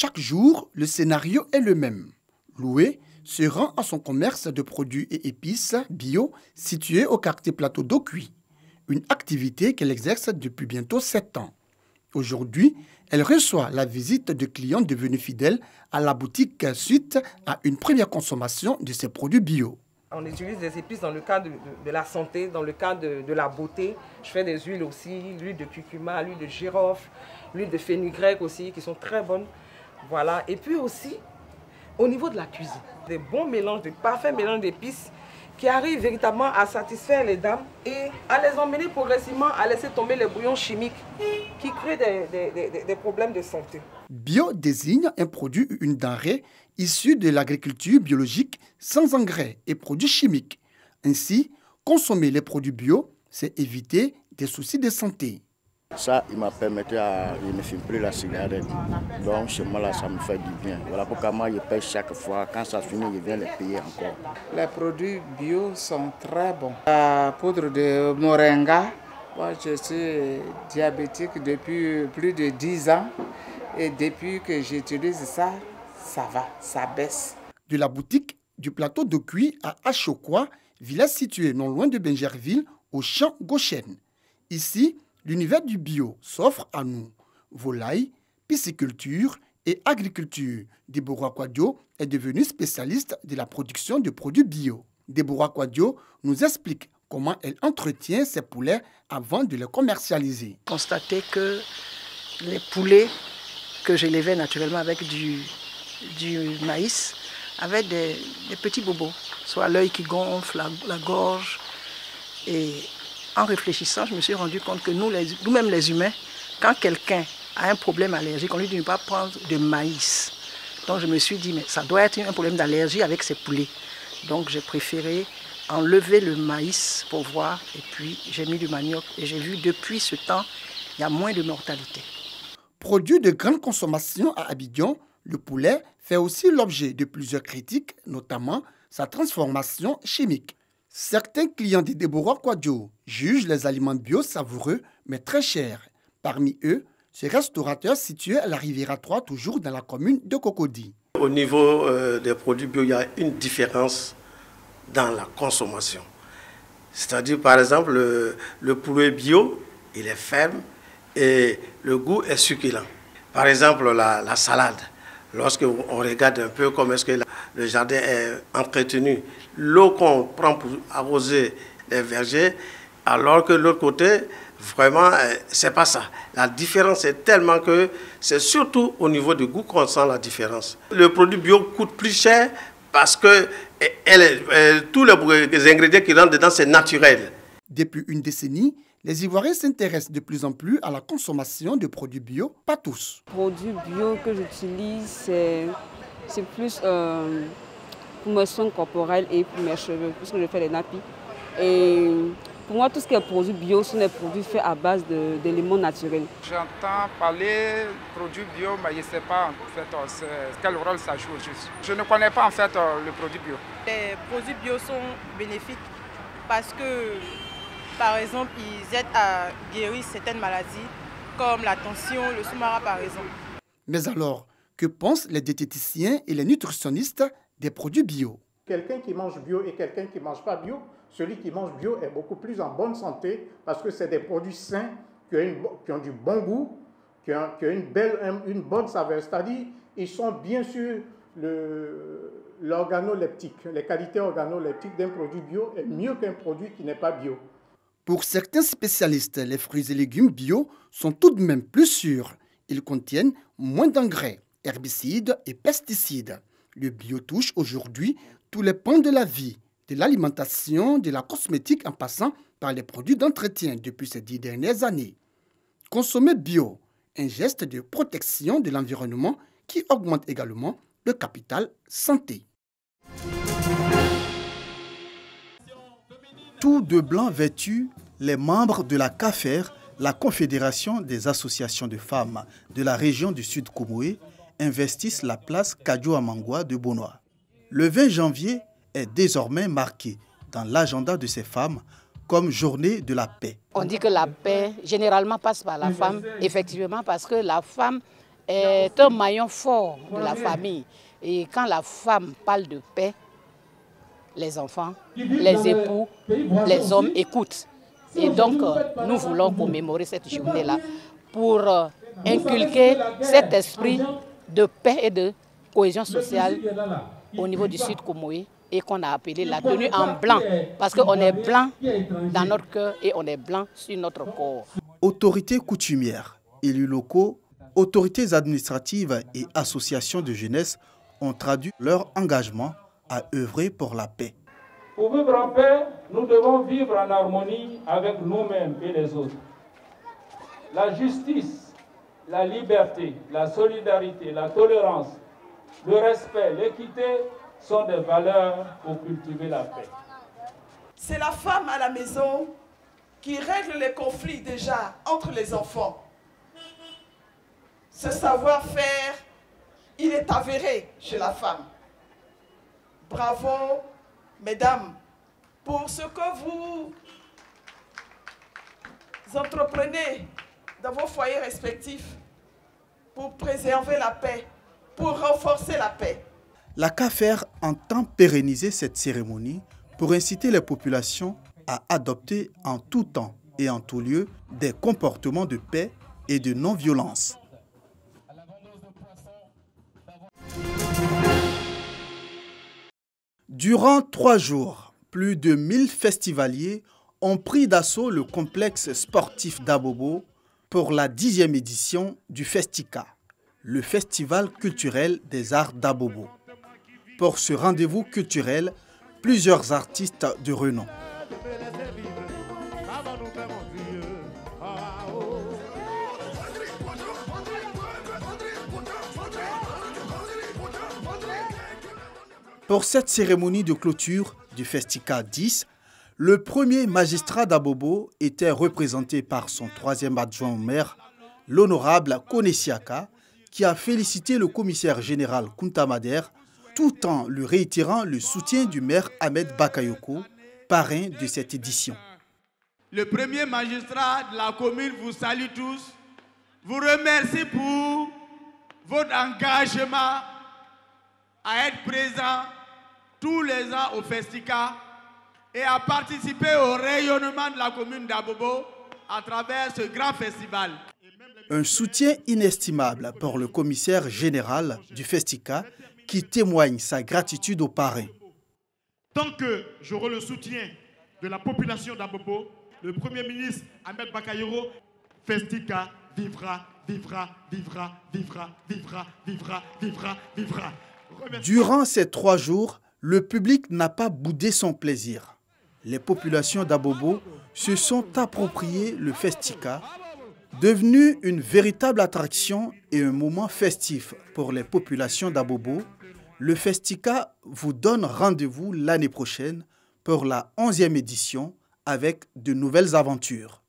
Chaque jour, le scénario est le même. Loué se rend à son commerce de produits et épices bio situé au quartier Plateau d'Aucuit, une activité qu'elle exerce depuis bientôt 7 ans. Aujourd'hui, elle reçoit la visite de clients devenus fidèles à la boutique suite à une première consommation de ses produits bio. On utilise des épices dans le cadre de la santé, dans le cadre de la beauté. Je fais des huiles aussi, l'huile de curcuma, l'huile de girofle, l'huile de fenugrec aussi, qui sont très bonnes. Voilà. Et puis aussi, au niveau de la cuisine, des bons mélanges, des parfaits mélanges d'épices qui arrivent véritablement à satisfaire les dames et à les emmener progressivement à laisser tomber les bouillons chimiques qui créent des problèmes de santé. Bio désigne un produit ou une denrée issue de l'agriculture biologique sans engrais et produits chimiques. Ainsi, consommer les produits bio, c'est éviter des soucis de santé. Ça, il m'a permis je ne fume plus la cigarette. Donc, chez moi, là, ça me fait du bien. Voilà pourquoi moi, je paye chaque fois. Quand ça finit, je viens les payer encore. Les produits bio sont très bons. La poudre de moringa, moi, je suis diabétique depuis plus de 10 ans. Et depuis que j'utilise ça, ça va, ça baisse. De la boutique du Plateau d'Aucuit à Achokwa, village situé non loin de Benjerville, au champ Gauchen. Ici, l'univers du bio s'offre à nous. Volaille, pisciculture et agriculture. Deborah Kwadio est devenue spécialiste de la production de produits bio. Deborah Kwadio nous explique comment elle entretient ses poulets avant de les commercialiser. Constater que les poulets que j'élevais naturellement avec du maïs avaient des petits bobos, soit l'œil qui gonfle, la gorge. Et en réfléchissant, je me suis rendu compte que nous-mêmes les humains, quand quelqu'un a un problème allergique, on lui dit de ne pas prendre de maïs. Donc je me suis dit, mais ça doit être un problème d'allergie avec ces poulets. Donc j'ai préféré enlever le maïs pour voir. Et puis j'ai mis du manioc. Et j'ai vu depuis ce temps, il y a moins de mortalité. Produit de grande consommation à Abidjan, le poulet fait aussi l'objet de plusieurs critiques, notamment sa transformation chimique. Certains clients de Deborah Kwadio jugent les aliments bio savoureux, mais très chers. Parmi eux, ce restaurateur situé à la Riviera 3, toujours dans la commune de Cocody. Au niveau des produits bio, il y a une différence dans la consommation. C'est-à-dire, par exemple, le poulet bio, il est ferme et le goût est succulent. Par exemple, la salade. Lorsqu'on regarde un peu comment est-ce que le jardin est entretenu, l'eau qu'on prend pour arroser les vergers, alors que de l'autre côté, vraiment, c'est pas ça. La différence est tellement que c'est surtout au niveau du goût qu'on sent la différence. Le produit bio coûte plus cher parce que tous les ingrédients qui rentrent dedans, c'est naturel. Depuis une décennie, les Ivoiriens s'intéressent de plus en plus à la consommation de produits bio, pas tous. Les produits bio que j'utilise, c'est plus pour mes soins corporels et pour mes cheveux, puisque je fais des nappies. Et pour moi, tout ce qui est produit bio, ce sont des produits faits à base d'éléments naturels. J'entends parler de produits bio, mais je ne sais pas en fait quel rôle ça joue juste. Je ne connais pas en fait le produit bio. Les produits bio sont bénéfiques parce que, par exemple, ils aident à guérir certaines maladies comme la tension, le sous-marin par exemple. Mais alors, que pensent les diététiciens et les nutritionnistes des produits bio? Quelqu'un qui mange bio et quelqu'un qui ne mange pas bio, celui qui mange bio est beaucoup plus en bonne santé parce que c'est des produits sains qui ont du bon goût, qui ont une bonne saveur. C'est-à-dire, ils sont bien sûr l'organoleptique. Les qualités organoleptiques d'un produit bio est mieux qu'un produit qui n'est pas bio. Pour certains spécialistes, les fruits et légumes bio sont tout de même plus sûrs. Ils contiennent moins d'engrais, herbicides et pesticides. Le bio touche aujourd'hui tous les pans de la vie, de l'alimentation, de la cosmétique en passant par les produits d'entretien depuis ces 10 dernières années. Consommer bio, un geste de protection de l'environnement qui augmente également le capital santé. Tout de blanc vêtus, les membres de la CAFER, la Confédération des associations de femmes de la région du Sud Comoé, investissent la place Kadio Amangwa de Bonoa. Le 20 janvier est désormais marqué dans l'agenda de ces femmes comme journée de la paix. On dit que la paix généralement passe par la femme, effectivement, parce que la femme est un maillon fort de la famille. Et quand la femme parle de paix, les enfants, les époux, les hommes écoutent. Et donc, nous voulons commémorer cette journée-là pour inculquer cet esprit de paix et de cohésion sociale au niveau du Sud Comoé et qu'on a appelé la tenue en blanc. Parce qu'on est blanc dans notre cœur et on est blanc sur notre corps. Autorités coutumières, élus locaux, autorités administratives et associations de jeunesse ont traduit leur engagement à œuvrer pour la paix. Pour vivre en paix, nous devons vivre en harmonie avec nous-mêmes et les autres. La justice, la liberté, la solidarité, la tolérance, le respect, l'équité sont des valeurs pour cultiver la paix. C'est la femme à la maison qui règle les conflits déjà entre les enfants. Ce savoir-faire, il est avéré chez la femme. Bravo, mesdames, pour ce que vous entreprenez dans vos foyers respectifs pour préserver la paix, pour renforcer la paix. La CAFER entend pérenniser cette cérémonie pour inciter les populations à adopter en tout temps et en tout lieu des comportements de paix et de non-violence. Durant 3 jours, plus de 1000 festivaliers ont pris d'assaut le complexe sportif d'Abobo pour la 10e édition du Festica, le festival culturel des arts d'Abobo. Pour ce rendez-vous culturel, plusieurs artistes de renom. Pour cette cérémonie de clôture du Festica 10, le premier magistrat d'Abobo était représenté par son 3e adjoint au maire, l'honorable Konesiaka, qui a félicité le commissaire général Kuntamader tout en lui réitérant le soutien du maire Ahmed Bakayoko, parrain de cette édition. Le premier magistrat de la commune vous salue tous, vous remercie pour votre engagement à être présent tous les ans au Festica et à participer au rayonnement de la commune d'Abobo à travers ce grand festival. Un soutien inestimable pour le commissaire général du Festica qui témoigne sa gratitude aux parrains. Tant que j'aurai le soutien de la population d'Abobo, le Premier ministre Ahmed Bakayoko, Festica vivra, vivra, vivra, vivra, vivra, vivra, vivra, vivra. Durant ces 3 jours, le public n'a pas boudé son plaisir. Les populations d'Abobo se sont appropriées le Festica, devenu une véritable attraction et un moment festif pour les populations d'Abobo. Le Festica vous donne rendez-vous l'année prochaine pour la 11e édition avec de nouvelles aventures.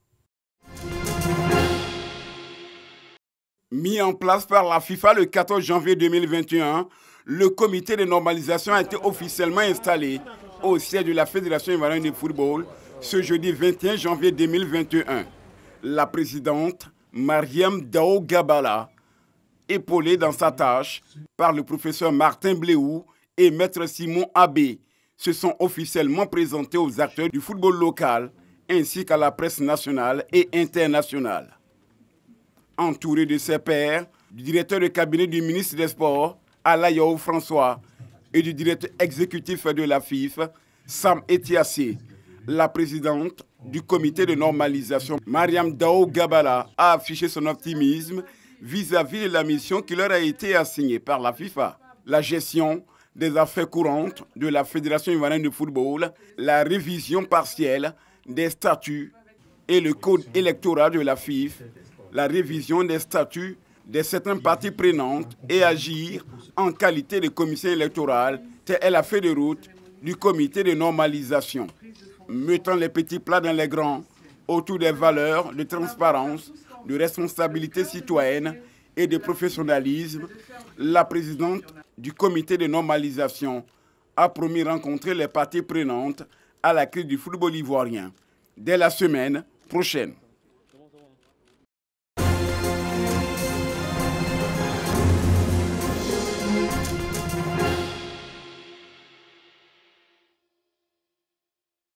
Mis en place par la FIFA le 14 janvier 2021, le comité de normalisation a été officiellement installé au siège de la Fédération ivoirienne de football ce jeudi 21 janvier 2021. La présidente, Mariam Dao Gabala, épaulée dans sa tâche par le professeur Martin Bléou et maître Simon Abbé, se sont officiellement présentés aux acteurs du football local ainsi qu'à la presse nationale et internationale. Entouré de ses pairs, du directeur de cabinet du ministre des Sports, Alayaou François, et du directeur exécutif de la FIFA, Sam Etiassé, la présidente du comité de normalisation, Mariam Dao Gabala, a affiché son optimisme vis-à-vis de la mission qui leur a été assignée par la FIFA. La gestion des affaires courantes de la Fédération ivoirienne de football, la révision partielle des statuts et le code électoral de la FIFA, la révision des statuts de certaines parties prenantes et agir en qualité de commission électorale, telle est la feuille de route du comité de normalisation. Mettant les petits plats dans les grands, autour des valeurs de transparence, de responsabilité citoyenne et de professionnalisme, la présidente du comité de normalisation a promis rencontrer les parties prenantes à la crise du football ivoirien dès la semaine prochaine.